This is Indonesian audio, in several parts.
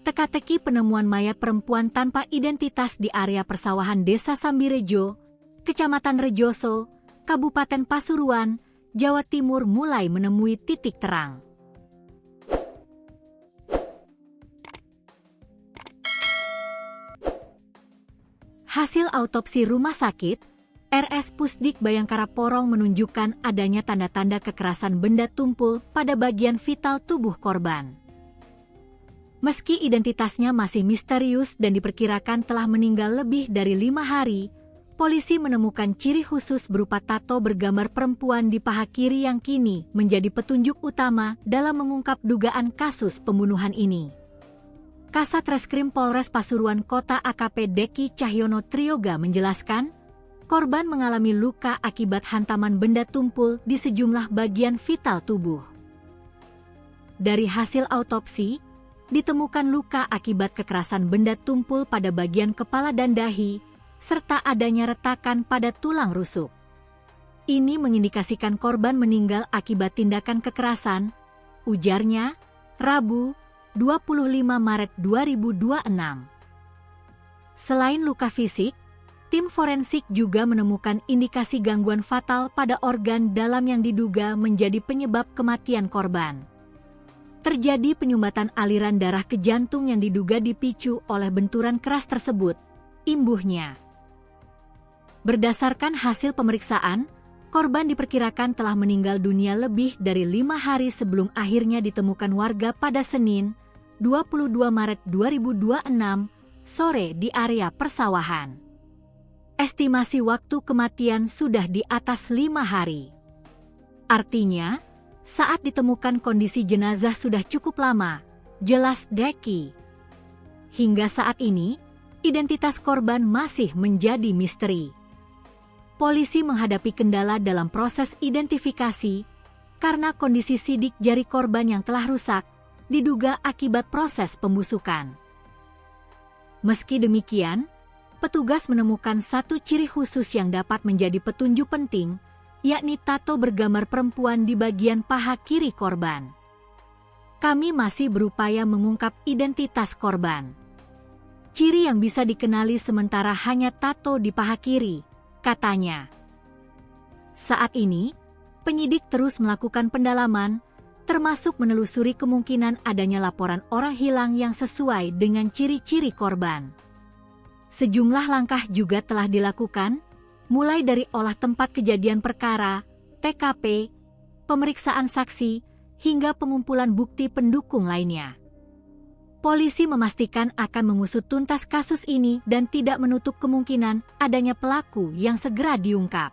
Teka-teki penemuan mayat perempuan tanpa identitas di area persawahan Desa Sambirejo, Kecamatan Rejoso, Kabupaten Pasuruan, Jawa Timur mulai menemui titik terang. Hasil autopsi rumah sakit, RS Pusdik Bayangkara Porong menunjukkan adanya tanda-tanda kekerasan benda tumpul pada bagian vital tubuh korban. Meski identitasnya masih misterius dan diperkirakan telah meninggal lebih dari 5 hari, polisi menemukan ciri khusus berupa tato bergambar perempuan di paha kiri yang kini menjadi petunjuk utama dalam mengungkap dugaan kasus pembunuhan ini. Kasat Reskrim Polres Pasuruan Kota AKP Deki Cahyono Triyoga menjelaskan, korban mengalami luka akibat hantaman benda tumpul di sejumlah bagian vital tubuh. Dari hasil autopsi, ditemukan luka akibat kekerasan benda tumpul pada bagian kepala dan dahi, serta adanya retakan pada tulang rusuk. Ini mengindikasikan korban meninggal akibat tindakan kekerasan, ujarnya, Rabu, 25 Maret 2026. Selain luka fisik, tim forensik juga menemukan indikasi gangguan fatal pada organ dalam yang diduga menjadi penyebab kematian korban. Terjadi penyumbatan aliran darah ke jantung yang diduga dipicu oleh benturan keras tersebut, imbuhnya. Berdasarkan hasil pemeriksaan, korban diperkirakan telah meninggal dunia lebih dari 5 hari sebelum akhirnya ditemukan warga pada Senin, 22 Maret 2026, sore di area persawahan. Estimasi waktu kematian sudah di atas 5 hari. Artinya, saat ditemukan kondisi jenazah sudah cukup lama, jelas Deki. Hingga saat ini, identitas korban masih menjadi misteri. Polisi menghadapi kendala dalam proses identifikasi karena kondisi sidik jari korban yang telah rusak diduga akibat proses pembusukan. Meski demikian, petugas menemukan satu ciri khusus yang dapat menjadi petunjuk penting, yakni tato bergambar perempuan di bagian paha kiri korban. Kami masih berupaya mengungkap identitas korban. Ciri yang bisa dikenali sementara hanya tato di paha kiri, katanya. Saat ini, penyidik terus melakukan pendalaman, termasuk menelusuri kemungkinan adanya laporan orang hilang yang sesuai dengan ciri-ciri korban. Sejumlah langkah juga telah dilakukan, mulai dari olah tempat kejadian perkara, TKP, pemeriksaan saksi, hingga pengumpulan bukti pendukung lainnya. Polisi memastikan akan mengusut tuntas kasus ini dan tidak menutup kemungkinan adanya pelaku yang segera diungkap.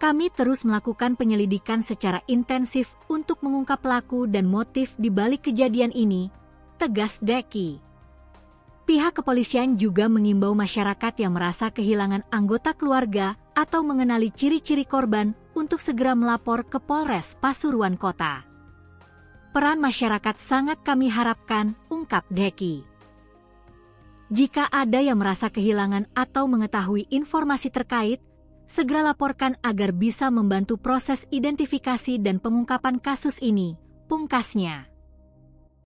Kami terus melakukan penyelidikan secara intensif untuk mengungkap pelaku dan motif di balik kejadian ini, tegas Deki. Pihak kepolisian juga mengimbau masyarakat yang merasa kehilangan anggota keluarga atau mengenali ciri-ciri korban untuk segera melapor ke Polres Pasuruan Kota. Peran masyarakat sangat kami harapkan, ungkap Deki. Jika ada yang merasa kehilangan atau mengetahui informasi terkait, segera laporkan agar bisa membantu proses identifikasi dan pengungkapan kasus ini, pungkasnya.